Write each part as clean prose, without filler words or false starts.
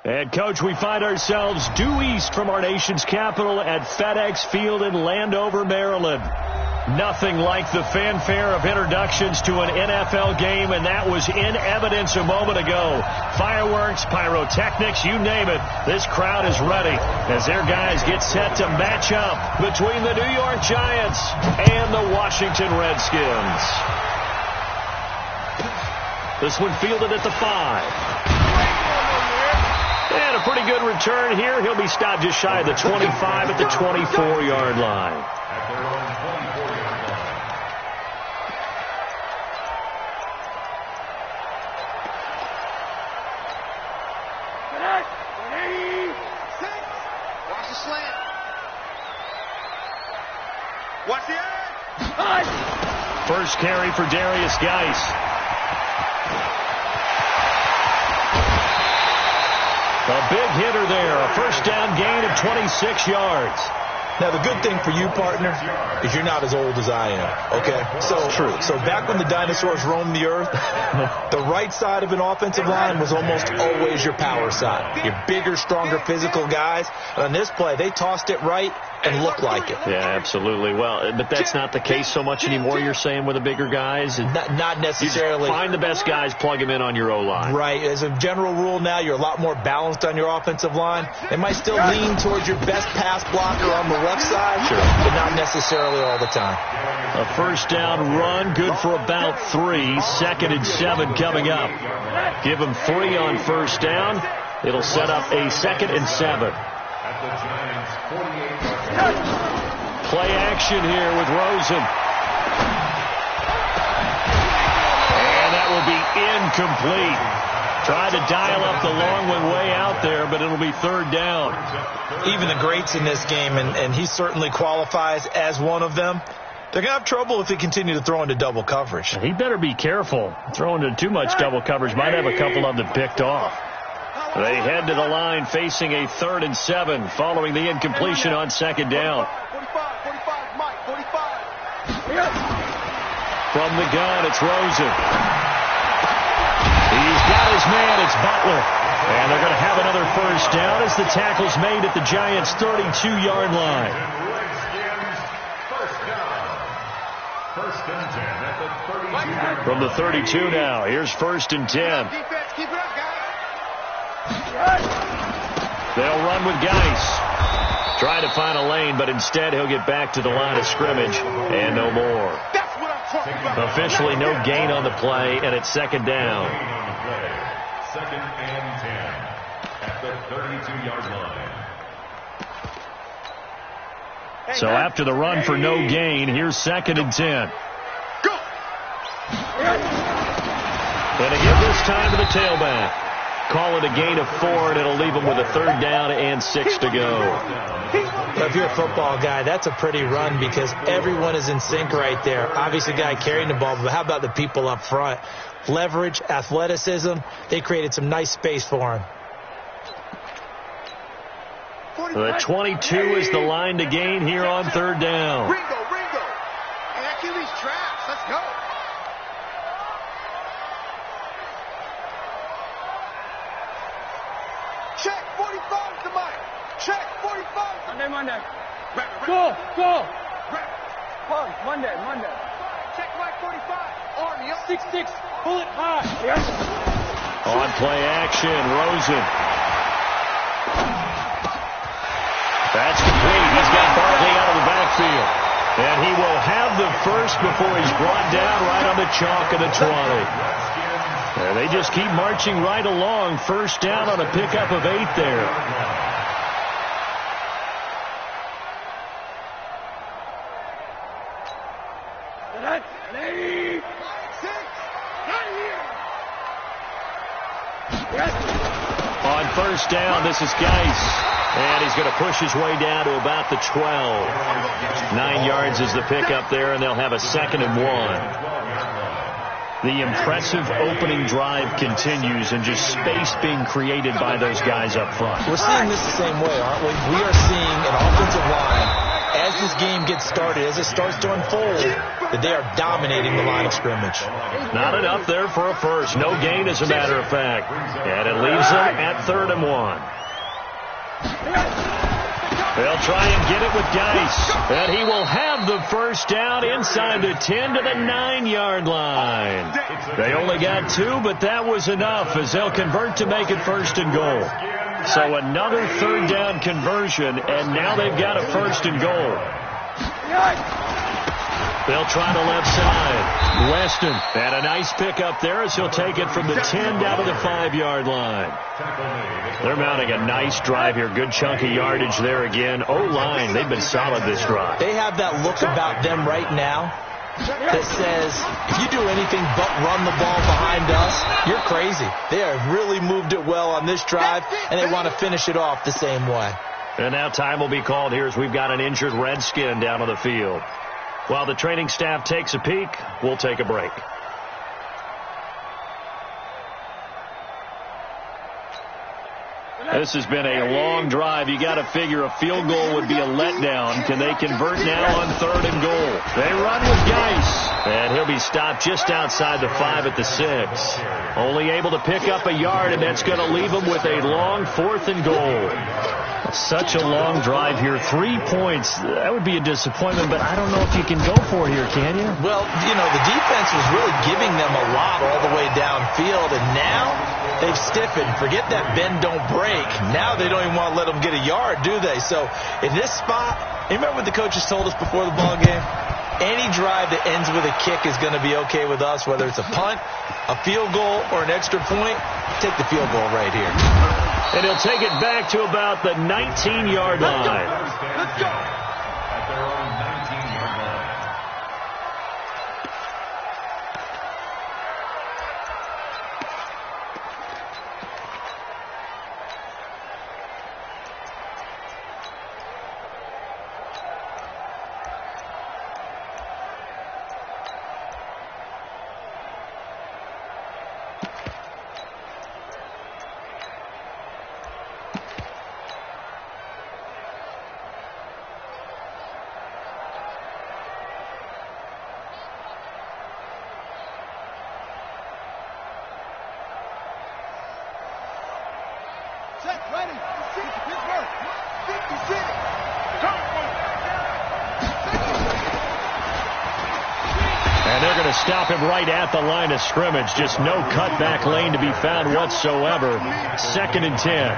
And, Coach, we find ourselves due east from our nation's capital at FedEx Field in Landover, Maryland. Nothing like the fanfare of introductions to an NFL game, and that was in evidence a moment ago. Fireworks, pyrotechnics, you name it. This crowd is ready as their guys get set to match up between the New York Giants and the Washington Redskins. This one fielded at the 5. And a pretty good return here. He'll be stopped just shy of the 25 at the 24-yard line. Watch the slant. Watch the edge. First carry for Darius Geis. A big hitter there. A first down gain of 26 yards. Now, the good thing for you, partner, is you're not as old as I am, okay? So, true. So back when the dinosaurs roamed the earth, the right side of an offensive line was almost always your power side. Your bigger, stronger, physical guys. And on this play, they tossed it right and looked like it. Yeah, absolutely. Well, but that's not the case so much anymore, you're saying, with the bigger guys? Not necessarily. You find the best guys, plug them in on your O-line. Right. As a general rule now, you're a lot more balanced on your offensive line. They might still lean towards your best pass blocker on the left side, sure, but not necessarily all the time. A first down run, good for about 3. 2nd and 7 coming up. Give them 3 on first down. It'll set up a 2nd and 7. Play action here with Rosen. And that will be incomplete. Tried to dial up the long one way out there, but it'll be 3rd down. Even the greats in this game, and he certainly qualifies as one of them, they're going to have trouble if they continue to throw into double coverage. He better be careful. Throwing into too much double coverage might have a couple of them picked off. They head to the line facing a 3rd and 7 following the incompletion on 2nd down. 45, Mike, 45. From the gun, it's Rosen. He's got his man. It's Butler. And they're going to have another first down as the tackle's made at the Giants' 32-yard line. From the 32 now, here's 1st and 10. Keep it up, guys. They'll run with Geis. Try to find a lane, but instead he'll get back to the line of scrimmage and no more. That's what I'm talking about. Officially no gain on the play, and it's 2nd down. 2nd and 10 at the 32-yard line. So after the run for no gain, here's 2nd and 10. Go. And again this time to the tailback. Call it a gain of 4, and it'll leave them with a 3rd down and 6 to go. Well, if you're a football guy, that's a pretty run because everyone is in sync right there. Obviously, the guy carrying the ball, but how about the people up front? Leverage, athleticism, they created some nice space for him. The 22 is the line to gain here on 3rd down. Ringo. And that QB's traps. Let's go. Check 45 to Mike. Check 45. Monday. Right. Go. Monday. Check Mike 45. Army up. 6-6. Pull it high. Yes. On play action, Rosen. That's complete. He's got Barkley out of the backfield. And he will have the first before he's brought down right on the chalk of the 20. And they just keep marching right along. First down on a pickup of 8 there. On first down, this is Geis. And he's going to push his way down to about the 12. 9 yards is the pickup there, and they'll have a 2nd and 1. The impressive opening drive continues, and just space being created by those guys up front. We're seeing this the same way, aren't we? We are seeing an offensive line, as this game gets started, as it starts to unfold, that they are dominating the line of scrimmage. Not enough there for a first. No gain, as a matter of fact. And it leaves them at 3rd and 1. They'll try and get it with Geis. And he will have the first down inside the 10 to the 9-yard line. They only got 2, but that was enough as they'll convert to make it 1st and goal. So another 3rd down conversion, and now they've got a 1st and goal. They'll try the left side. Weston had a nice pickup there as he'll take it from the 10 down to the 5-yard line. They're mounting a nice drive here. Good chunk of yardage there again. O-line, they've been solid this drive. They have that look about them right now that says, if you do anything but run the ball behind us, you're crazy. They have really moved it well on this drive, and they want to finish it off the same way. And now time will be called here as we've got an injured Redskin down on the field. While the training staff takes a peek, we'll take a break. This has been a long drive. You got to figure a field goal would be a letdown. Can they convert now on 3rd and goal? They run with Geis. And he'll be stopped just outside the 5 at the 6. Only able to pick up a yard, and that's going to leave him with a long 4th and goal. Such a long drive here. 3 points. That would be a disappointment, but I don't know if you can go for it here, can you? Well, you know, the defense was really giving them a lot all the way downfield, and now they've stiffened. Forget that bend, don't break. Now they don't even want to let them get a yard, do they? So in this spot, you remember what the coaches told us before the ball game? Any drive that ends with a kick is going to be okay with us, whether it's a punt, a field goal, or an extra point. Take the field goal right here. And he'll take it back to about the 19-yard line. Let's go. At their own 19-yard line. Check, ready. 50, Pittsburgh. 56. And they're going to stop him right at the line of scrimmage. Just no cutback lane to be found whatsoever. 2nd and 10.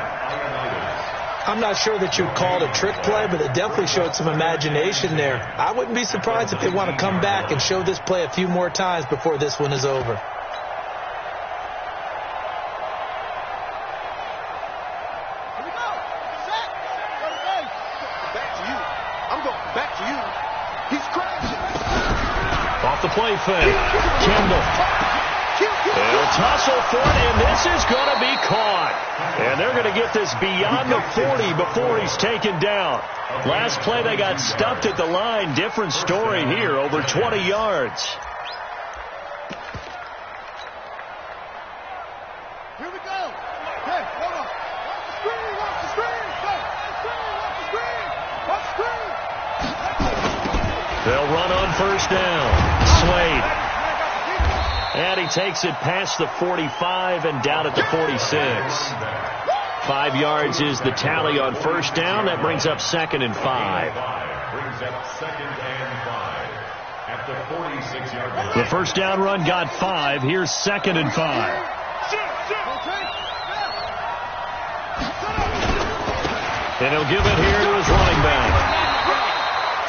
I'm not sure that you'd call it a trick play, but it definitely showed some imagination there. I wouldn't be surprised if they want to come back and show this play a few more times before this one is over. Play fake. Kendall. They'll tussle for it, and this is going to be caught. And they're going to get this beyond the 40 before he's taken down. Last play, they got stuffed at the line. Different story here, over 20 yards. Here we go. Okay, hold on. Watch the screen. Watch the screen. Watch the screen. They'll run on 1st down. Slade. And he takes it past the 45 and down at the 46. 5 yards is the tally on 1st down. That brings up 2nd and 5. Brings up 2nd and 5 at the 46-yard line. The 1st down run got 5. Here's 2nd and 5. And he'll give it here to his running back.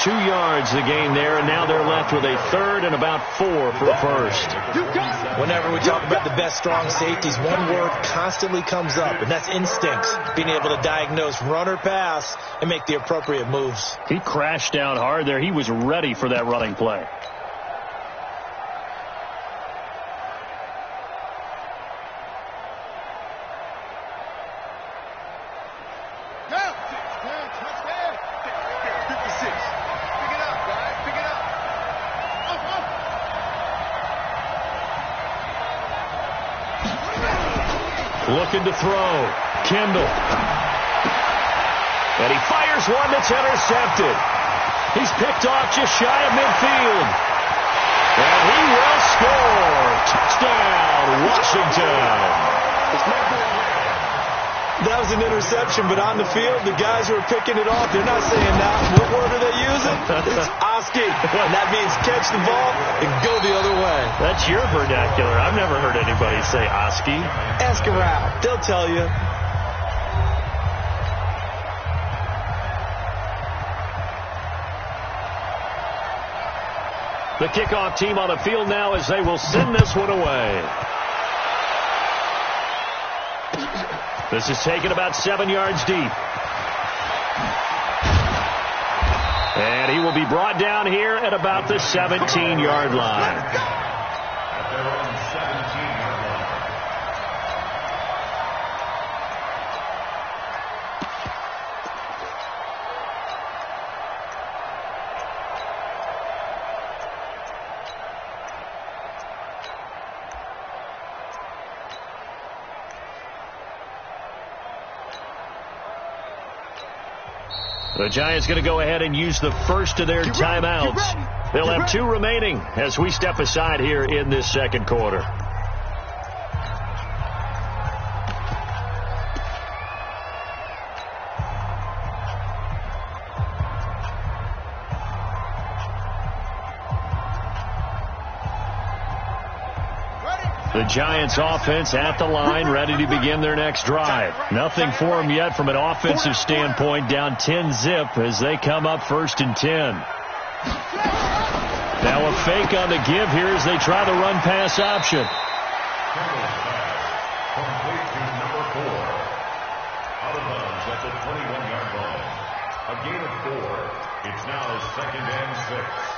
2 yards the gain there, and now they're left with a 3rd and about 4 for a 1st. Whenever we talk about the best strong safeties, one word constantly comes up, and that's instincts. Being able to diagnose run or pass and make the appropriate moves. He crashed down hard there. He was ready for that running play. Looking to throw. Kendall. And he fires one that's intercepted. He's picked off just shy of midfield. And he will score. Touchdown, Washington. That was an interception, but on the field, the guys who are picking it off, they're not saying that. What word are they using? It's Oski. And that means catch the ball and go the other way. That's your vernacular. I've never heard anybody say Oski. Ask around. They'll tell you. The kickoff team on the field now as they will send this one away. This is taken about 7 yards deep. And he will be brought down here at about the 17-yard line. At their own 17-yard line. The Giants going to go ahead and use the first of their timeouts. They'll have 2 remaining as we step aside here in this second quarter. The Giants offense at the line, ready to begin their next drive. Nothing for them yet from an offensive standpoint, down 10-zip as they come up 1st and 10. Now a fake on the give here as they try the run-pass option. Complete to number 4. Out of bounds at the 21-yard line. A gain of 4. It's now 2nd and 6.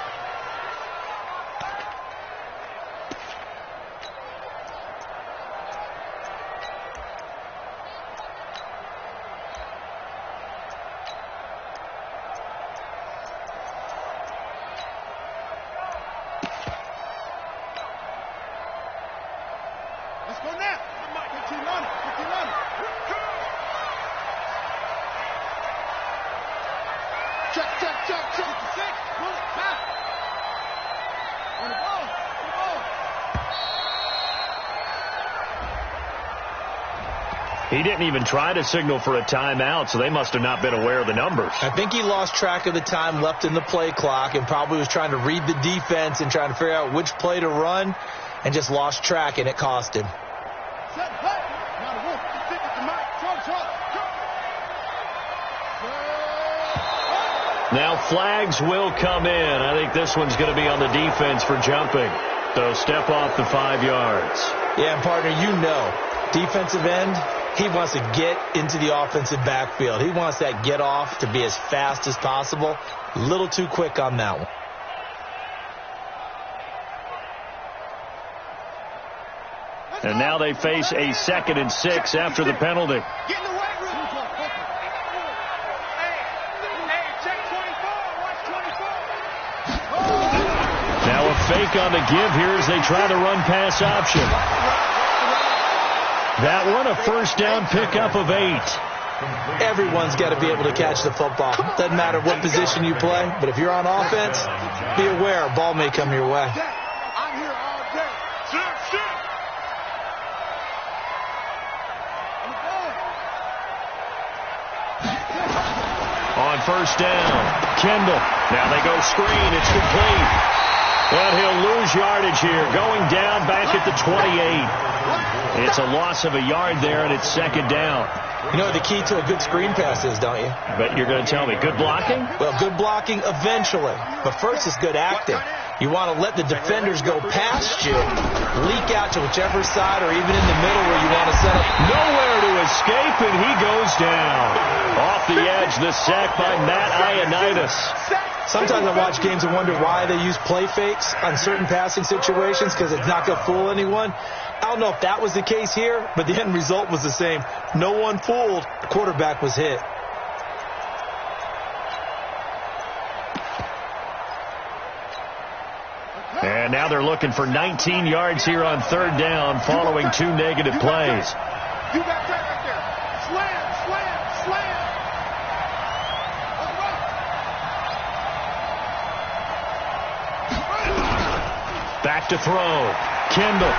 Let's go now. Get you running. Check. Pull it back. On the ball. He didn't even try to signal for a timeout, so they must have not been aware of the numbers. I think he lost track of the time left in the play clock and probably was trying to read the defense and trying to figure out which play to run and just lost track, and it cost him. Set, play. Now the wolf. Stick it to Mike. Now flags will come in. I think this one's going to be on the defense for jumping. So step off the 5 yards. Yeah, and partner, you know, defensive end, he wants to get into the offensive backfield. He wants that get off to be as fast as possible. A little too quick on that one. And now they face a 2nd and 6 after the penalty. Get in the way room. Hey, check 24. Watch 24. Now a fake on the give here as they try the run-pass option. That one, a first down pickup of 8. Everyone's got to be able to catch the football. Doesn't matter what position you play, but if you're on offense, be aware a ball may come your way. I'm here all day. Sit. On first down, Kendall. Now they go screen. It's complete. But he'll lose yardage here. Going down back at the 28. It's a loss of a yard there, and it's 2nd down. You know what the key to a good screen pass is, don't you? But you're going to tell me, good blocking? Well, good blocking eventually. But first is good acting. You want to let the defenders go past you, leak out to whichever side or even in the middle where you want to set up. Nowhere to escape, and he goes down. Off the edge, the sack by Matt Ioannidis. Sometimes I watch games and wonder why they use play fakes on certain passing situations because it's not going to fool anyone. I don't know if that was the case here, but the end result was the same. No one fooled. The quarterback was hit. And now they're looking for 19 yards here on 3rd down following 2 negative plays. You got that right there. Slam. Back to throw. Kendall.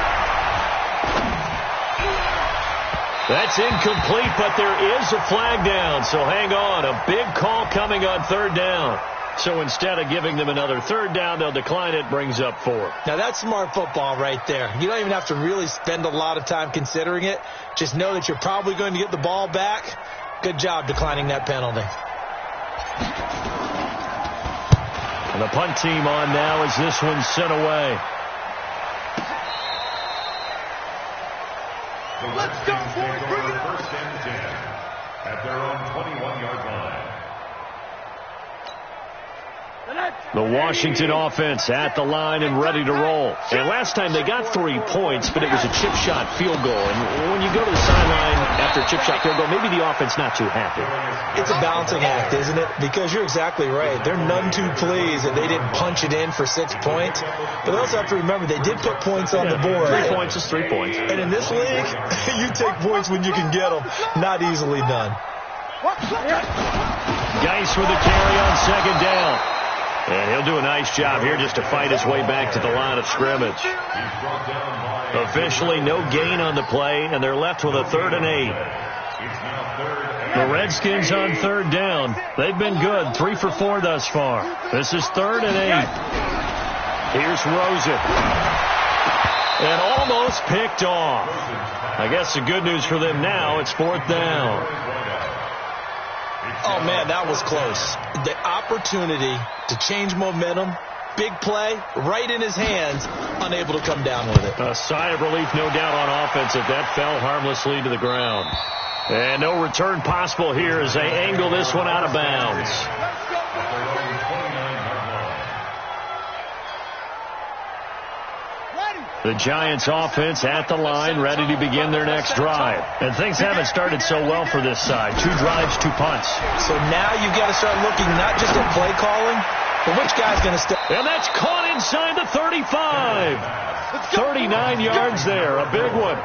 That's incomplete, but there is a flag down, so hang on. A big call coming on third down. So instead of giving them another third down, they'll decline it, brings up 4. Now, that's smart football right there. You don't even have to really spend a lot of time considering it. Just know that you're probably going to get the ball back. Good job declining that penalty. And the punt team on now as this one's sent away. Let's go, boys. Bring it on. First and 10 at their own 21-yard line. The Washington offense at the line and ready to roll. And last time they got 3 points, but it was a chip shot field goal. And when you go to the sideline after a chip shot field goal, maybe the offense not too happy. It's a balancing act, isn't it? Because you're exactly right. They're none too pleased that they didn't punch it in for 6 points. But they also have to remember they did put points on the board. 3 points is 3 points. And in this league, you take points when you can get them. Not easily done. Geis with a carry on second down. And he'll do a nice job here just to fight his way back to the line of scrimmage. Officially no gain on the play, and they're left with a 3rd and 8. The Redskins on third down. They've been good, 3 for 4 thus far. This is 3rd and 8. Here's Rosen. And almost picked off. I guess the good news for them now, it's 4th down. Oh, man, that was close. The opportunity to change momentum, big play, right in his hands, unable to come down with it. A sigh of relief, no doubt, on offense if that fell harmlessly to the ground. And no return possible here as they angle this one out of bounds. The Giants offense at the line, ready to begin their next drive. And things haven't started so well for this side. 2 drives, 2 punts. So now you've got to start looking not just at play calling, but which guy's going to step. And that's caught inside the 35. 39 yards there, a big one.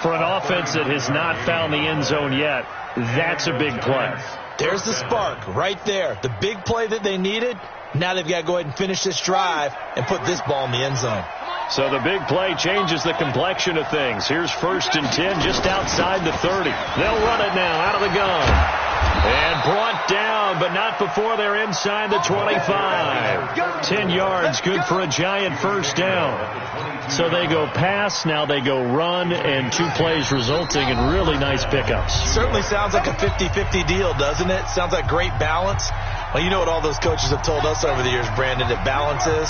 For an offense that has not found the end zone yet, that's a big play. There's the spark right there. The big play that they needed. Now they've got to go ahead and finish this drive and put this ball in the end zone. So the big play changes the complexion of things. Here's 1st and 10 just outside the 30. They'll run it now out of the gun. And brought down, but not before they're inside the 25. 10 yards, good for a Giant 1st down. So they go pass, now they go run, and 2 plays resulting in really nice pickups. Certainly sounds like a 50-50 deal, doesn't it? Sounds like great balance. Well, you know what all those coaches have told us over the years, Brandon, that balance is?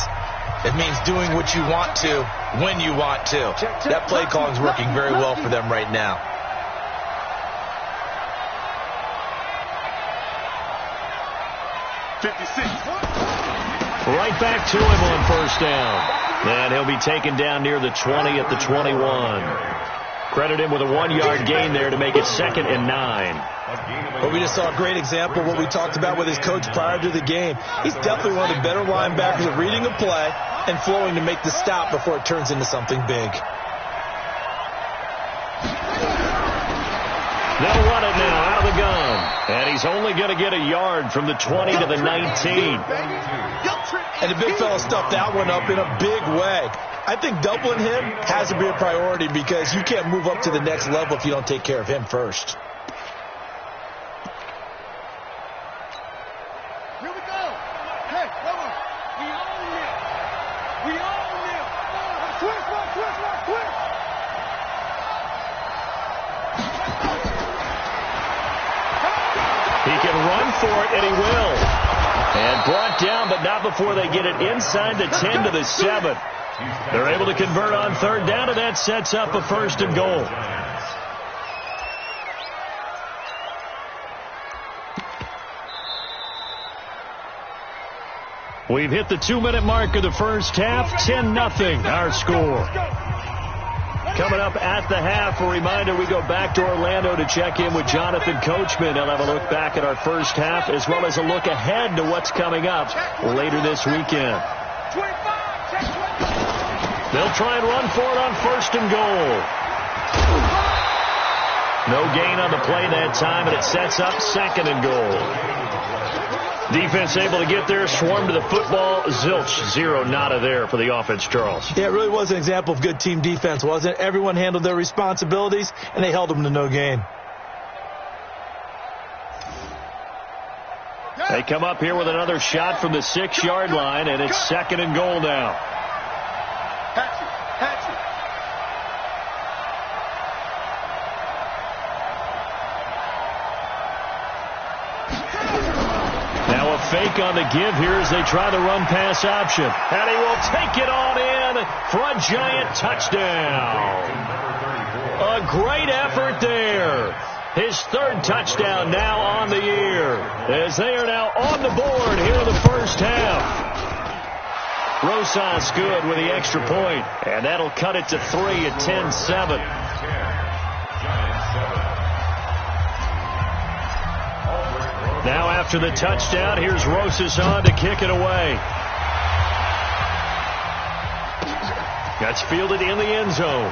It means doing what you want to, when you want to. That play calling is working very well for them right now. Right back to him on 1st down. And he'll be taken down near the 20 at the 21. Credit him with a 1-yard gain there to make it 2nd and 9. But we just saw a great example of what we talked about with his coach prior to the game. He's definitely one of the better linebackers at reading a play and flowing to make the stop before it turns into something big. They'll run it now out of the gun. And he's only going to get a yard from the 20 to the 19. And the big fella stuffed that one up in a big way. I think doubling him has to be a priority because you can't move up to the next level if you don't take care of him first. Here we go. Hey, come on. We own them. We own them. Twist. He can run for it, and he will. And brought down, but not before they get it inside the 10 to the 7. They're able to convert on 3rd down, and that sets up a 1st and goal. We've hit the 2-minute mark of the first half. 10-0 our score. Coming up at the half, a reminder, we go back to Orlando to check in with Jonathan Coachman. He'll have a look back at our first half as well as a look ahead to what's coming up later this weekend. They'll try and run for it on 1st and goal. No gain on the play that time, and it sets up 2nd and goal. Defense able to get there, swarm to the football. Zilch, zero, nada there for the offense, Charles. Yeah, it really was an example of good team defense, wasn't it? Everyone handled their responsibilities, and they held them to no gain. They come up here with another shot from the 6-yard line, and it's 2nd and goal now. Now a fake on the give here as they try the run-pass option. And he will take it on in for a Giant touchdown. A great effort there. His 3rd touchdown now on the year, as they are now on the board here in the first half. Rosas good with the extra point, and that'll cut it to 3 at 10-7. Now after the touchdown, here's Rosas on to kick it away. That's fielded in the end zone.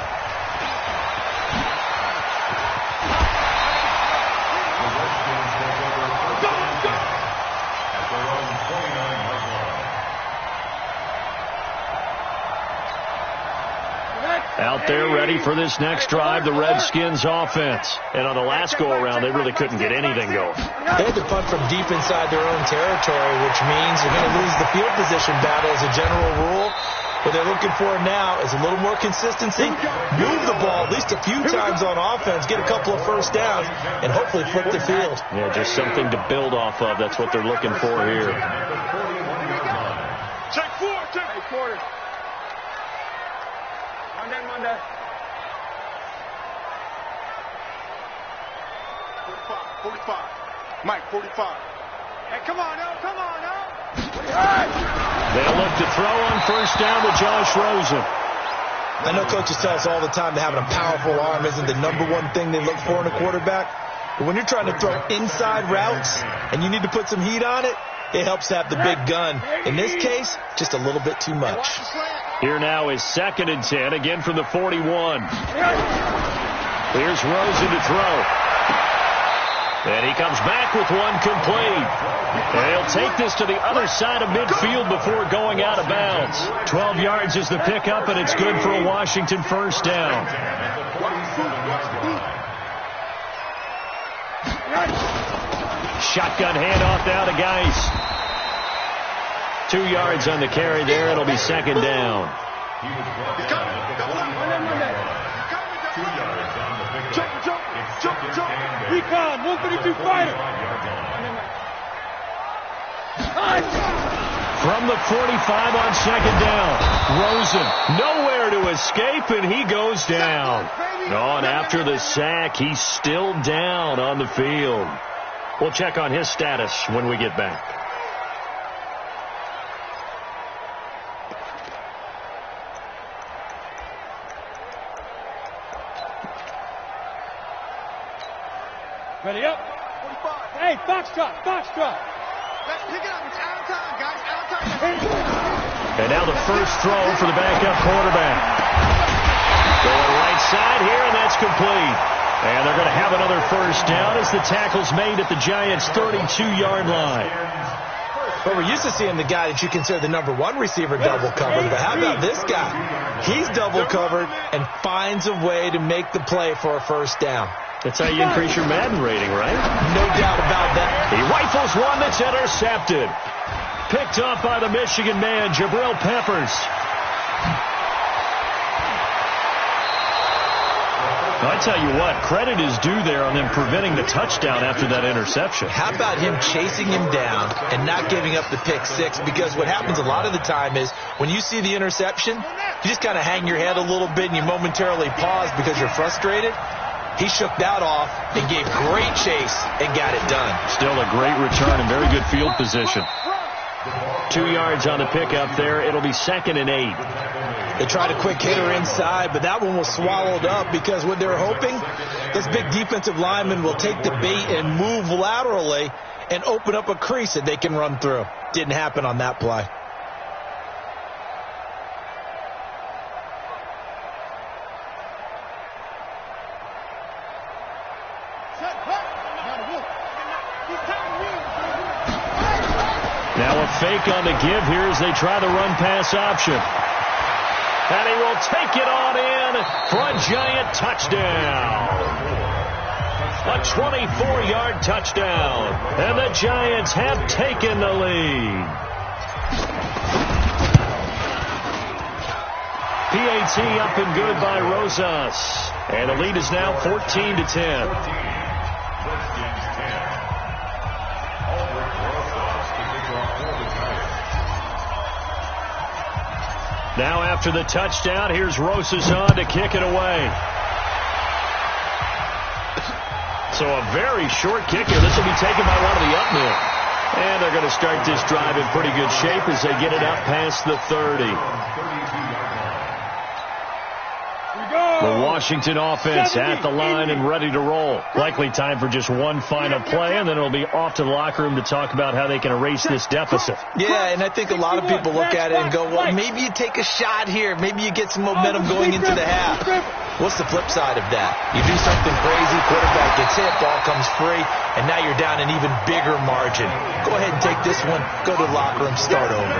Out there ready for this next drive, the Redskins offense. And on the last go-around, they really couldn't get anything going. They had to punt from deep inside their own territory, which means you're going to lose the field position battle as a general rule. What they're looking for now is a little more consistency, move the ball at least a few times on offense, get a couple of first downs, and hopefully flip the field. Yeah, just something to build off of. That's what they're looking for here. Check 4, check 4. Monday. 45. Mike, 45. Hey, come on now. They'll look to throw on first down to Josh Rosen. I know coaches tell us all the time that having a powerful arm isn't the number one thing they look for in a quarterback. But when you're trying to throw inside routes and you need to put some heat on it, it helps to have the big gun. In this case, just a little bit too much. Here now is 2nd and 10, again from the 41. Here's Rosen to throw. And he comes back with one complete. And he'll take this to the other side of midfield before going out of bounds. 12 yards is the pickup, and it's good for a Washington first down. Shotgun handoff now to Geis. 2 yards on the carry there. It'll be 2nd down. Recon, 132 fighter. From the 45 on 2nd down. Rosen nowhere to escape, and he goes down. And after the sack, he's still down on the field. We'll check on his status when we get back. Ready up. 45. Hey, Foxtrot. Let's pick it up. It's out of time, guys. Out of time. And now the first throw for the backup quarterback. Going right side here, and that's complete. And they're going to have another first down as the tackle's made at the Giants' 32-yard line. Well, we're used to seeing the guy that you consider the number one receiver double covered. But how about this guy? He's double covered and finds a way to make the play for a first down. That's how you increase your Madden rating, right? No doubt about that. He rifles one that's intercepted. Picked off by the Michigan man, Jabril Peppers. I tell you what, credit is due there on them preventing the touchdown after that interception. How about him chasing him down and not giving up the pick six? Because what happens a lot of the time is when you see the interception, you just kind of hang your head a little bit and you momentarily pause because you're frustrated. He shook that off and gave great chase and got it done. Still a great return and very good field position. 2 yards on the pickup there. It'll be 2nd and 8. They tried a quick hitter inside, but that one was swallowed up because what they're hoping, this big defensive lineman will take the bait and move laterally and open up a crease that they can run through. Didn't happen on that play. Now a fake on the give here as they try the run-pass option. And he will take it on in for a Giant touchdown. A 24-yard touchdown. And the Giants have taken the lead. PAT up and good by Rosas. And the lead is now 14-10. Now after the touchdown, here's Rosas on to kick it away. So a very short kick here. This will be taken by one of the up men. And they're going to start this drive in pretty good shape as they get it up past the 30. The Washington offense at the line and ready to roll. Likely time for just one final play, and then it'll be off to the locker room to talk about how they can erase this deficit. Yeah, and I think a lot of people look at it and go, well, maybe you take a shot here. Maybe you get some momentum going into the half. What's the flip side of that? You do something crazy, quarterback gets hit, ball comes free, and now you're down an even bigger margin. Go ahead and take this one, go to the locker room, start over.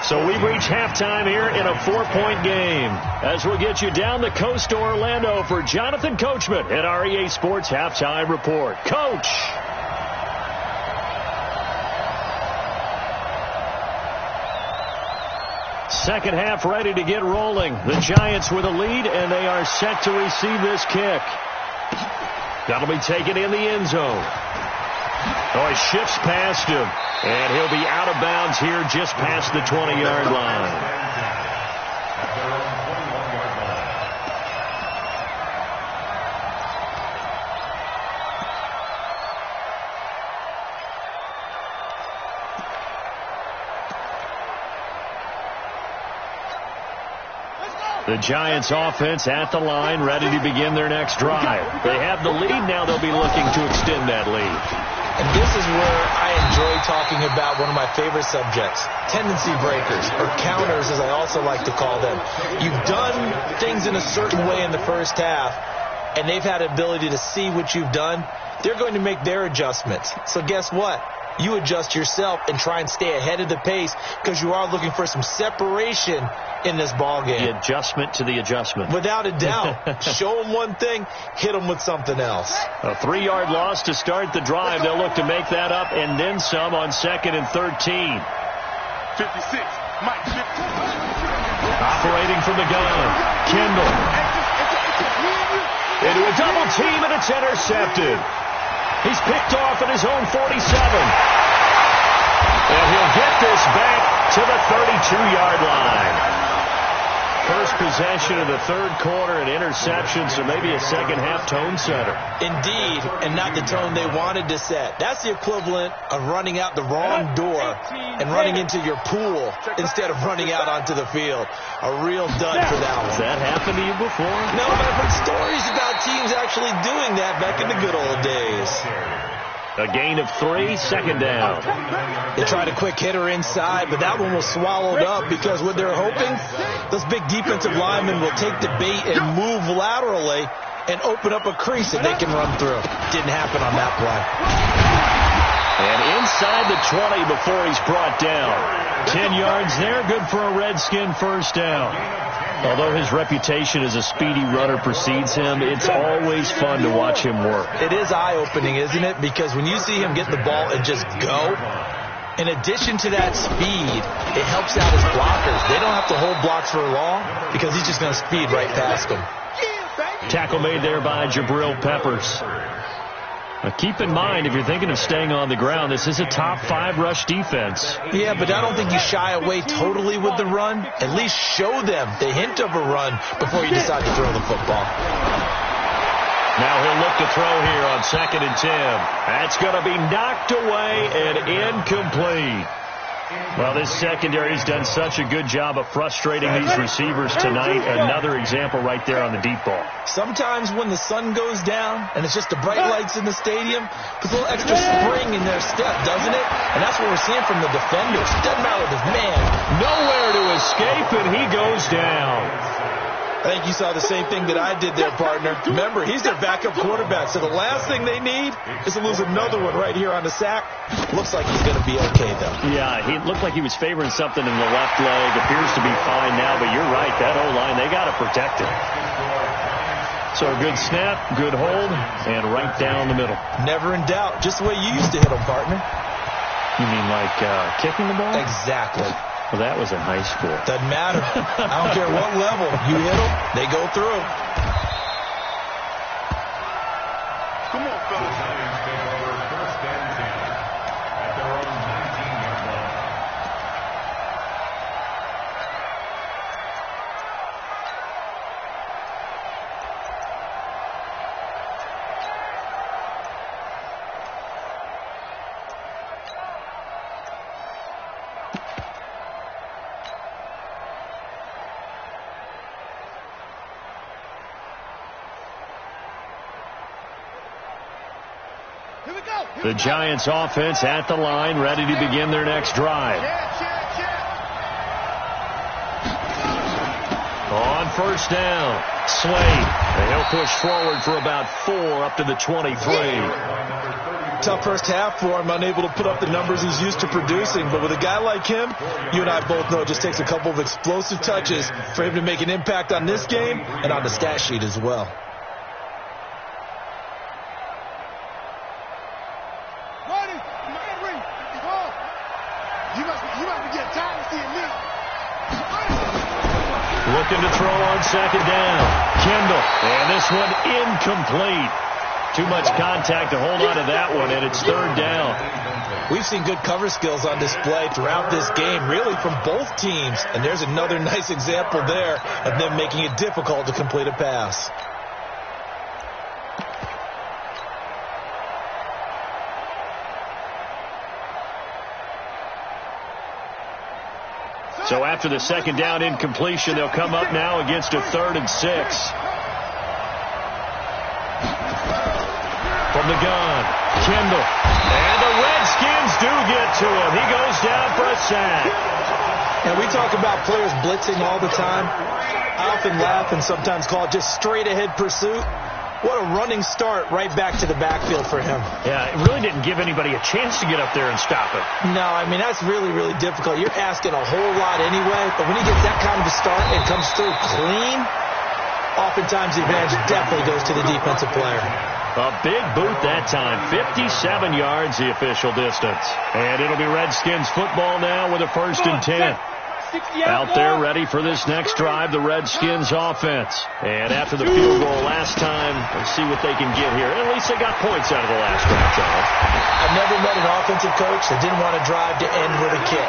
So we reach halftime here in a 4-point game. As we'll get you down the coast to Orlando for Jonathan Coachman at our EA Sports Halftime Report. Coach! Second half ready to get rolling. The Giants with a lead, and they are set to receive this kick. That'll be taken in the end zone. Oh, he shifts past him, and he'll be out of bounds here just past the 20-yard line. The Giants offense at the line, ready to begin their next drive. They have the lead. Now they'll be looking to extend that lead. And this is where I enjoy talking about one of my favorite subjects, tendency breakers, or counters as I also like to call them. You've done things in a certain way in the first half, and they've had the ability to see what you've done. They're going to make their adjustments. So guess what? You adjust yourself and try and stay ahead of the pace because you are looking for some separation in this ball game. The adjustment to the adjustment. Without a doubt. Show them one thing, hit them with something else. A 3-yard loss to start the drive. They'll look to make that up and then some on 2nd and 13. 56. Mike. Operating from the gun. Kendall. Into a double team, and it's intercepted. He's picked off at his own 47. And he'll get this back to the 32-yard line. First possession of the third quarter, an interception, so maybe a second-half tone setter. Indeed, and not the tone they wanted to set. That's the equivalent of running out the wrong door and running into your pool instead of running out onto the field. A real dud for that one. Has that happened to you before? No, but I've heard stories about teams actually doing that back in the good old days. A gain of 3, second down. They tried a quick hitter inside, but that one was swallowed up because what they're hoping, those big defensive linemen will take the bait and move laterally and open up a crease that they can run through. Didn't happen on that play. And inside the 20 before he's brought down. 10 yards there, good for a Redskin first down. Although his reputation as a speedy runner precedes him, it's always fun to watch him work. It is eye-opening, isn't it? Because when you see him get the ball and just go, in addition to that speed, it helps out his blockers. They don't have to hold blocks for long because he's just going to speed right past them. Tackle made there by Jabril Peppers. Now keep in mind, if you're thinking of staying on the ground, this is a top 5 rush defense. Yeah, but I don't think you shy away totally with the run. At least show them the hint of a run before you decide to throw the football. Now he'll look to throw here on 2nd and 10. That's going to be knocked away and incomplete. Well, this secondary's done such a good job of frustrating these receivers tonight. Another example right there on the deep ball. Sometimes when the sun goes down and it's just the bright lights in the stadium, puts a little extra spring in their step, doesn't it? And that's what we're seeing from the defenders. Doesn't matter the man. Nowhere to escape, and he goes down. I think you saw the same thing that I did there, partner. Remember, he's their backup quarterback, so the last thing they need is to lose another one right here on the sack. Looks like he's going to be okay, though. Yeah, he looked like he was favoring something in the left leg. Appears to be fine now, but you're right. That O-line, they got to protect it. So a good snap, good hold, and right down the middle. Never in doubt. Just the way you used to hit them, partner. You mean like kicking the ball? Exactly. Well, that was in high school. Doesn't matter. I don't care what level. You hit them, they go through. Come on, fellas. Giants take over first and 10 at their own 19-yard line. The Giants offense at the line, ready to begin their next drive. On first down, Slade. And he'll push forward for about 4 up to the 23. Tough first half for him, unable to put up the numbers he's used to producing. But with a guy like him, you and I both know it just takes a couple of explosive touches for him to make an impact on this game and on the stat sheet as well. Looking to throw on second down. Kendall. And this one incomplete. Too much contact to hold on to that one, and it's third down. We've seen good cover skills on display throughout this game, really from both teams. And there's another nice example there of them making it difficult to complete a pass. So after the second down incompletion, they'll come up now against a 3rd and 6. From the gun, Kendall. And the Redskins do get to him. He goes down for a sack. And we talk about players blitzing all the time. I often laugh and sometimes call it just straight ahead pursuit. What a running start right back to the backfield for him. Yeah, it really didn't give anybody a chance to get up there and stop it. No, I mean, that's really, really difficult. You're asking a whole lot anyway, but when he gets that kind of a start and comes through clean, oftentimes the advantage definitely goes to the defensive player. A big boot that time. 57 yards, the official distance. And it'll be Redskins football now with a 1st and 10. Out there ready for this next drive, the Redskins offense. And after the field goal last time, let's see what they can get here. At least they got points out of the last drive, Charles. I've never met an offensive coach that didn't want to drive to end with a kick.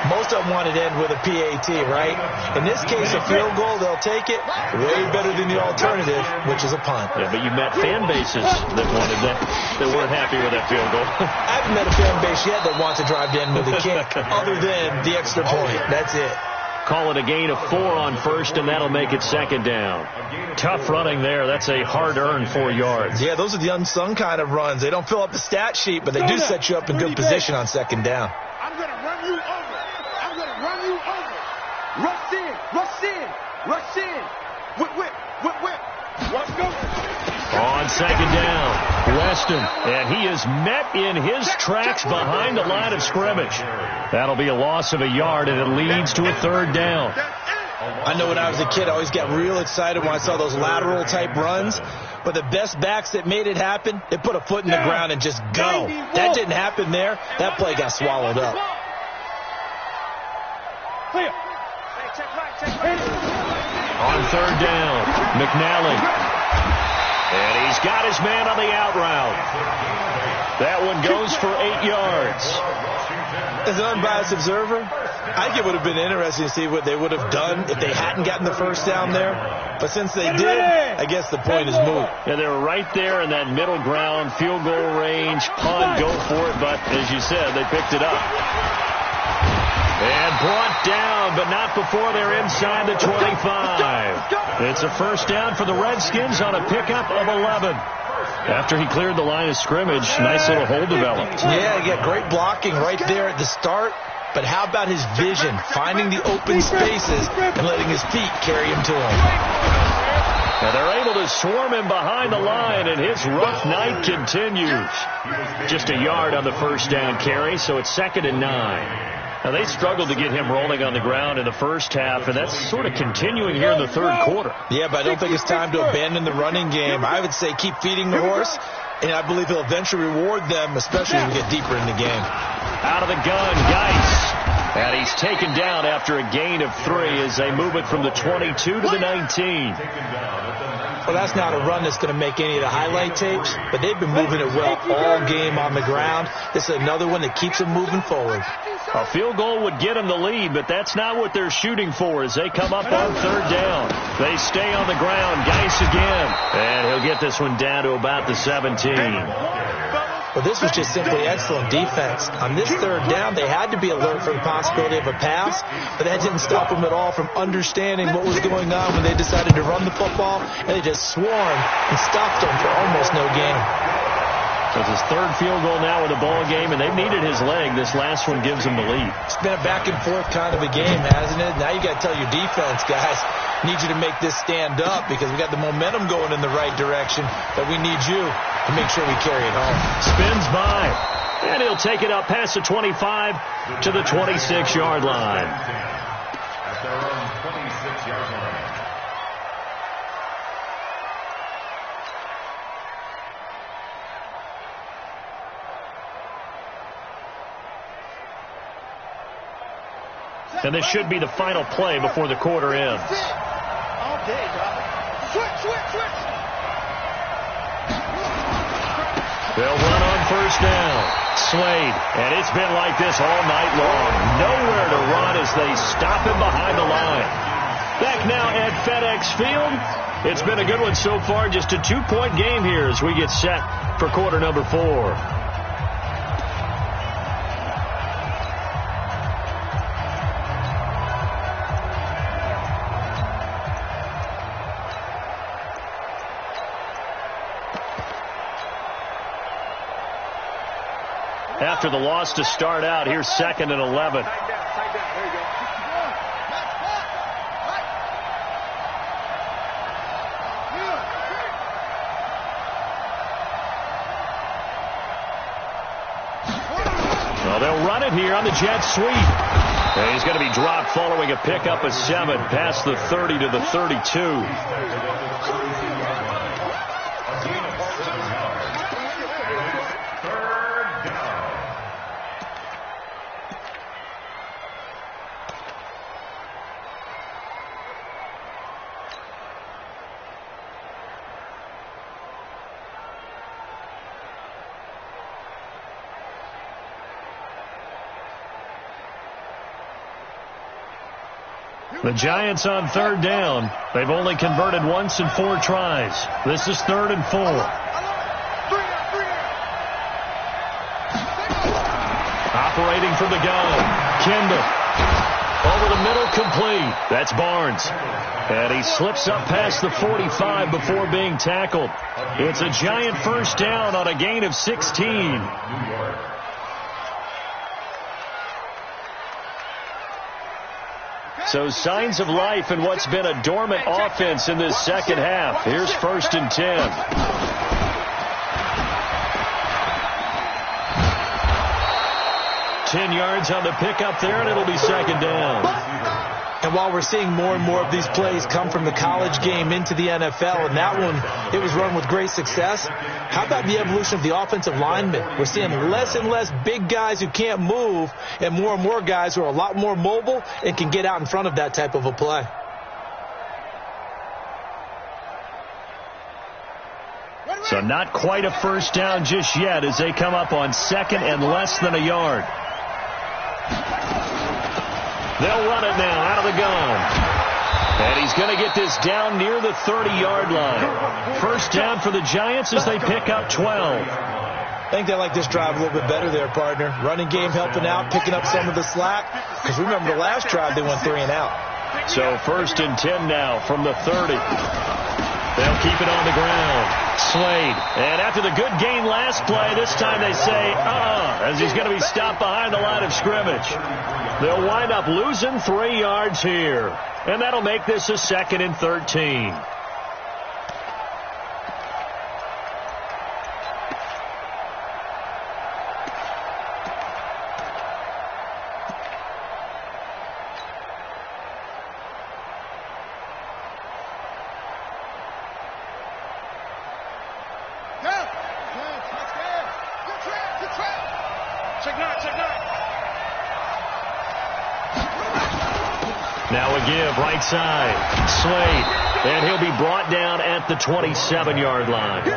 Most of them wanted to end with a PAT, right? In this case, a field goal, they'll take it. Way better than the alternative, which is a punt. Yeah, but you met fan bases that wanted that, that weren't happy with that field goal. I haven't met a fan base yet that wants to drive to end with a kick, other than the extra point. That's it. Call it a gain of 4 on first, and that'll make it second down. Tough running there. That's a hard-earned 4 yards. Yeah, those are the unsung kind of runs. They don't fill up the stat sheet, but they do set you up in good position on second down. I'm going to run you over. I'm going to run you over. Rush in, rush in, rush in. Whip, whip, whip, whip. Let's go. On second down, Weston, and he is met in his tracks behind the line of scrimmage. That'll be a loss of a yard, and it leads to a 3rd down. I know when I was a kid, I always got real excited when I saw those lateral-type runs. But the best backs that made it happen, they put a foot in the ground and just go. That didn't happen there. That play got swallowed up. On 3rd down, McNally. And he's got his man on the out route. That one goes for 8 yards. As an unbiased observer, I think it would have been interesting to see what they would have done if they hadn't gotten the first down there. But since they did, I guess the point is moot. Yeah, they were right there in that middle ground, field goal range, punt, go for it. But as you said, they picked it up. And brought down, but not before they're inside the 25. It's a first down for the Redskins on a pickup of 11. After he cleared the line of scrimmage, nice little hole developed. Yeah, he got great blocking right there at the start. But how about his vision, finding the open spaces and letting his feet carry him to him? And they're able to swarm him behind the line, and his rough night continues. Just a yard on the first down carry, so it's 2nd and 9. Now, they struggled to get him rolling on the ground in the first half, and that's sort of continuing here in the third quarter. Yeah, but I don't think it's time to abandon the running game. I would say keep feeding the horse, and I believe he'll eventually reward them, especially as we get deeper in the game. Out of the gun, Geis. And he's taken down after a gain of 3 as they move it from the 22 to the 19. Well, that's not a run that's going to make any of the highlight tapes, but they've been moving it well all game on the ground. This is another one that keeps them moving forward. A field goal would get them the lead, but that's not what they're shooting for as they come up on 3rd down. They stay on the ground. Geis again. And he'll get this one down to about the 17. Well, this was just simply excellent defense. On this 3rd down, they had to be alert for the possibility of a pass, but that didn't stop them at all from understanding what was going on when they decided to run the football, and they just swarmed and stopped them for almost no gain. So it's his 3rd field goal now in the ball game, and they've needed his leg. This last one gives them the lead. It's been a back-and-forth kind of a game, hasn't it? Now you got to tell your defense, guys, need you to make this stand up because we got the momentum going in the right direction, but we need you to make sure we carry it home. Spins by, and he'll take it up past the 25 to the 26-yard line. At their own 26-yard line. And this should be the final play before the quarter ends. All day, dog. Switch. They'll run on 1st down. Slade, and it's been like this all night long. Nowhere to run as they stop him behind the line. Back now at FedEx Field. It's been a good one so far. Just a 2-point game here as we get set for quarter number 4. After the loss to start out, here's 2nd and 11. Well, they'll run it here on the jet sweep. And he's going to be dropped following a pickup of 7 past the 30 to the 32. The Giants on 3rd down. They've only converted once in 4 tries. This is 3rd and 4. Operating from the gun. Kendall. Over the middle, complete. That's Barnes. And he slips up past the 45 before being tackled. It's a Giant 1st down on a gain of 16. So signs of life in what's been a dormant offense in this second half. Here's 1st and 10. 10 yards on the pickup there, and it'll be 2nd down. And while we're seeing more and more of these plays come from the college game into the NFL, and that one, it was run with great success, how about the evolution of the offensive linemen? We're seeing less and less big guys who can't move and more guys who are a lot more mobile and can get out in front of that type of a play. So not quite a 1st down just yet as they come up on 2nd and less than a yard. They'll run it now out of the gun. And he's going to get this down near the 30-yard line. 1st down for the Giants as they pick up 12. I think they like this drive a little bit better there, partner. Running game helping out, picking up some of the slack. Because remember the last drive they went 3 and out. So 1st and 10 now from the 30. They'll keep it on the ground. Slade. And after the good gain last play, this time they say, as he's going to be stopped behind the line of scrimmage. They'll wind up losing 3 yards here. And that'll make this a 2nd and 13. Check nine. Now a give, right side. Slade. And he'll be brought down at the 27-yard line.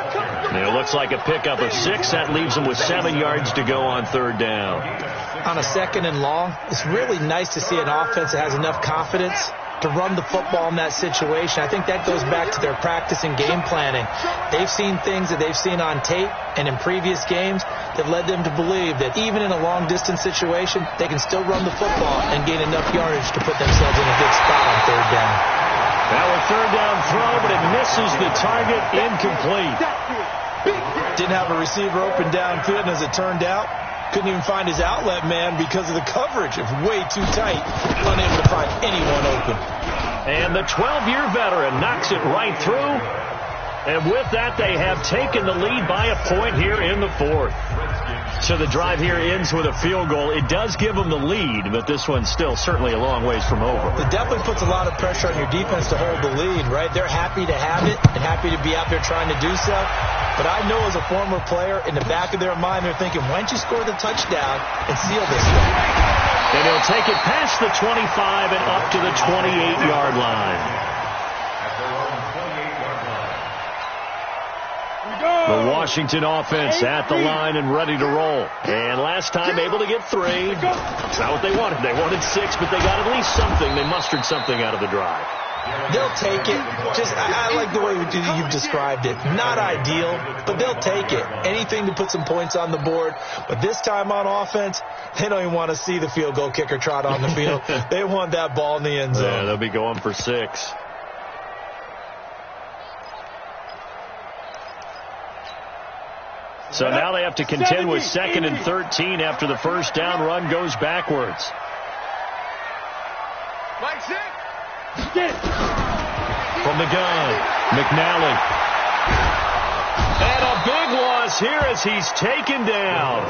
It looks like a pickup of 6. That leaves him with 7 yards to go on third down. On a 2nd and long, it's really nice to see an offense that has enough confidence to run the football in that situation. I think that goes back to their practice and game planning. They've seen things that they've seen on tape and in previous games that led them to believe that even in a long-distance situation, they can still run the football and gain enough yardage to put themselves in a good spot on third down. Now a third down throw, but it misses the target, incomplete. Didn't have a receiver open downfield, and as it turned out, couldn't even find his outlet man because of the coverage. It was way too tight, unable to find anyone open. And the 12-year veteran knocks it right through. And with that, they have taken the lead by a point here in the 4th. So the drive here ends with a field goal. It does give them the lead, but this one's still certainly a long ways from over. It definitely puts a lot of pressure on your defense to hold the lead, right? They're happy to have it and happy to be out there trying to do so. But I know as a former player, in the back of their mind, they're thinking, why don't you score the touchdown and seal this thing? And he'll take it past the 25 and up to the 28-yard line. The Washington offense at the line and ready to roll. And last time able to get 3. It's not what they wanted. They wanted 6, but they got at least something. They mustered something out of the drive. They'll take it. I like the way you've described it. Not ideal, but they'll take it. Anything to put some points on the board. But this time on offense, they don't even want to see the field goal kicker trot on the field. They want that ball in the end zone. Yeah, they'll be going for 6. So now they have to contend with 2nd and 13 after the first down run goes backwards. From the gun, McNally. And a big loss here as he's taken down.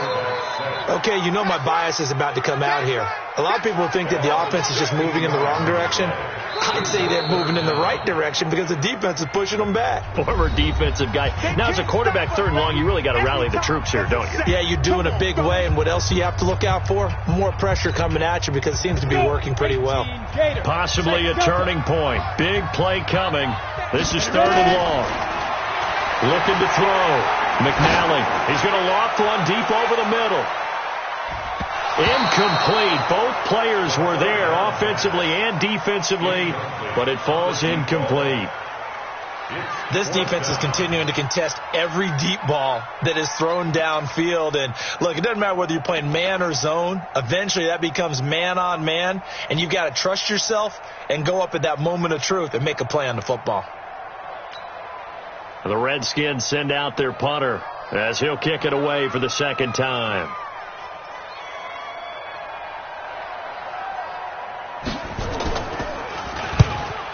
Okay, you know my bias is about to come out here. A lot of people think that the offense is just moving in the wrong direction. I'd say they're moving in the right direction because the defense is pushing them back. Former defensive guy. Now, as a quarterback, 3rd and long, you really got to rally the troops here, don't you? Yeah, you do in a big way. And what else do you have to look out for? More pressure coming at you because it seems to be working pretty well. Possibly a turning point. Big play coming. This is 3rd and long. Looking to throw. McNally. He's going to loft one deep over the middle. Incomplete. Both players were there offensively and defensively, but it falls incomplete. This defense is continuing to contest every deep ball that is thrown downfield. And look, it doesn't matter whether you're playing man or zone. Eventually that becomes man on man, and you've got to trust yourself and go up at that moment of truth and make a play on the football. The Redskins send out their punter as he'll kick it away for the 2nd time.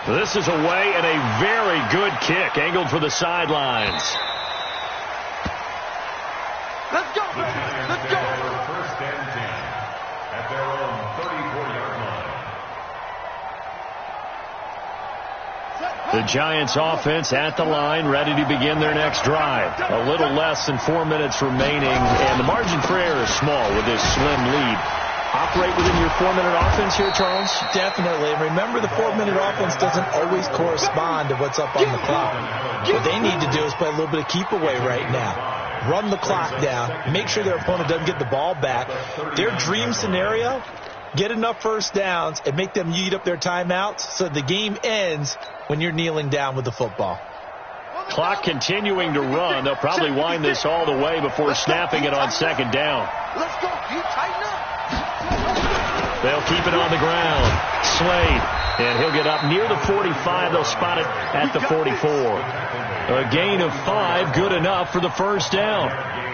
This is away and a very good kick angled for the sidelines. Let's go, baby. Let's go. First and 10 at their own 34-yard line. The Giants offense at the line, ready to begin their next drive. A little less than 4 minutes remaining, and the margin for error is small with this slim lead. Operate within your 4-minute offense here, Charles? Definitely. And remember, the 4-minute offense doesn't always correspond to what's up on the clock. What they need to do is play a little bit of keep away right now. Run the clock down. Make sure their opponent doesn't get the ball back. Their dream scenario, get enough first downs and make them eat up their timeouts so the game ends when you're kneeling down with the football. Clock continuing to run. They'll probably wind this all the way before snapping it on 2nd down. Let's go. You tighten up. They'll keep it on the ground. Slade. And he'll get up near the 45. They'll spot it at the 44. A gain of 5, good enough for the first down.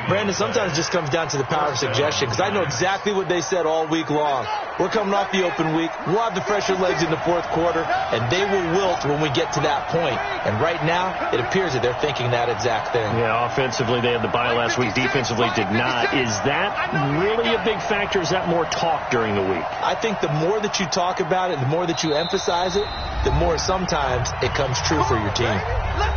Brandon, sometimes it just comes down to the power of suggestion, because I know exactly what they said all week long. We're coming off the open week. We'll have the fresher legs in the 4th quarter, and they will wilt when we get to that point. And right now, it appears that they're thinking that exact thing. Yeah, offensively, they had the bye last week. Defensively, did not. Is that really a big factor? Is that more talk during the week? I think the more that you talk about it, the more that you emphasize it, the more sometimes it comes true for your team.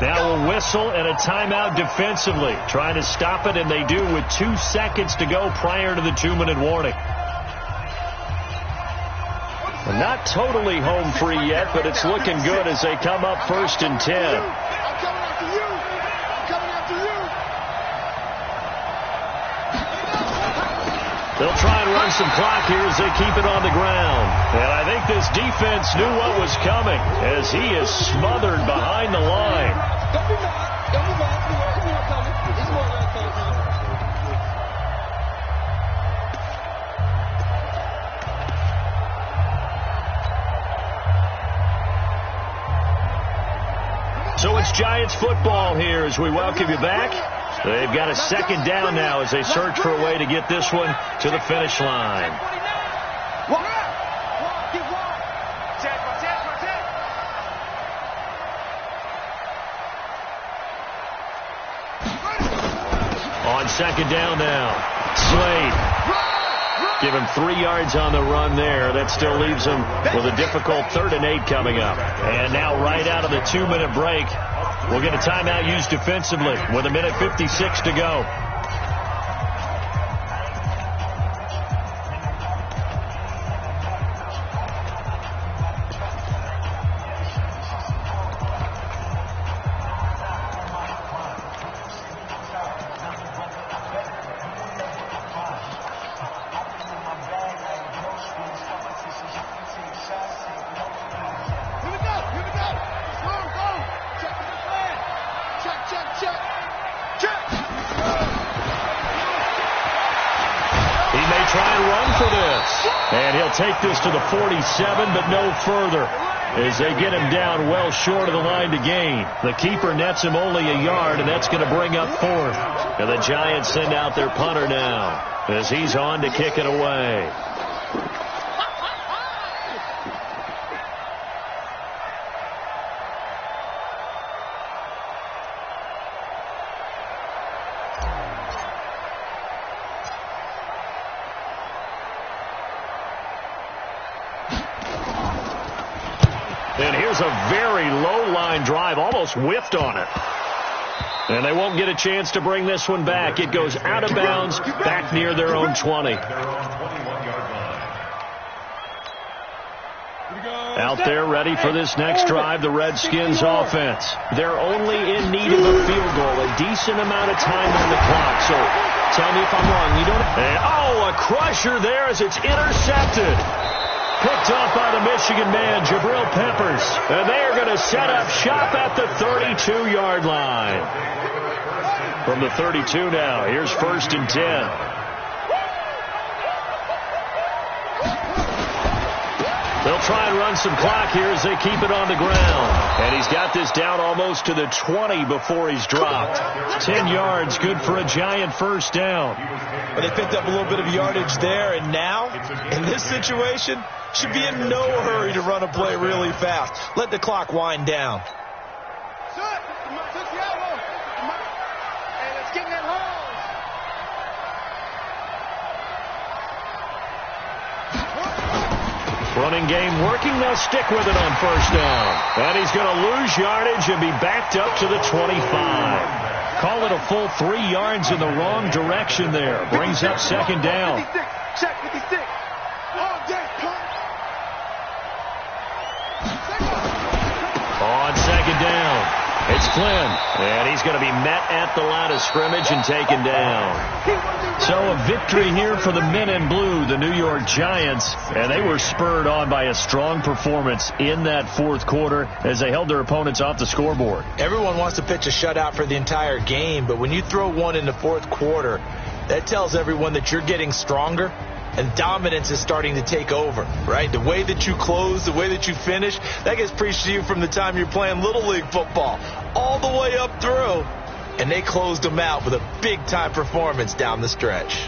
Now a whistle and a timeout defensively. Trying to stop it, and they they do with 2 seconds to go prior to the 2-minute warning. Well, not totally home free yet, but it's looking good as they come up 1st and 10. I'm coming after you. I'm coming after you. They'll try and run some clock here as they keep it on the ground. And I think this defense knew what was coming as he is smothered behind the line. Don't be mad. Don't be mad. It's more coming. It's more coming. So it's Giants football here as we welcome you back. They've got a 2nd down now as they search for a way to get this one to the finish line. On 2nd down now, Slade. Give him 3 yards on the run there. That still leaves him with a difficult 3rd and 8 coming up. And now right out of the 2-minute break, we'll get a timeout used defensively with 1:56 to go. And he'll take this to the 47, but no further as they get him down well short of the line to gain. The keeper nets him only a yard, and that's going to bring up 4th. And the Giants send out their punter now as he's on to kick it away. And here's a very low line drive, almost whiffed on it. And they won't get a chance to bring this one back. It goes out of bounds, back near their own 20. Out there ready for this next drive, the Redskins offense. They're only in need of a field goal, a decent amount of time on the clock. So tell me if I'm wrong. You don't. Oh, a crusher there as it's intercepted. Picked up by the Michigan man, Jabril Peppers. And they are going to set up shop at the 32-yard line. From the 32 now, here's 1st and 10. They'll try and run some clock here as they keep it on the ground. And he's got this down almost to the 20 before he's dropped. 10 yards, good for a Giant 1st down. But they picked up a little bit of yardage there, and now, in this situation, should be in no hurry to run a play really fast. Let the clock wind down. Running game working. They'll stick with it on 1st down. And he's going to lose yardage and be backed up to the 25. Call it a full 3 yards in the wrong direction there. Brings up 2nd down. Check 56. On 2nd down, it's Flynn, and he's going to be met at the line of scrimmage and taken down. So a victory here for the men in blue, the New York Giants, and they were spurred on by a strong performance in that 4th quarter as they held their opponents off the scoreboard. Everyone wants to pitch a shutout for the entire game, but when you throw one in the 4th quarter, that tells everyone that you're getting stronger. And dominance is starting to take over, right? The way that you close, the way that you finish, that gets preached to you from the time you're playing Little League football all the way up through. And they closed them out with a big-time performance down the stretch.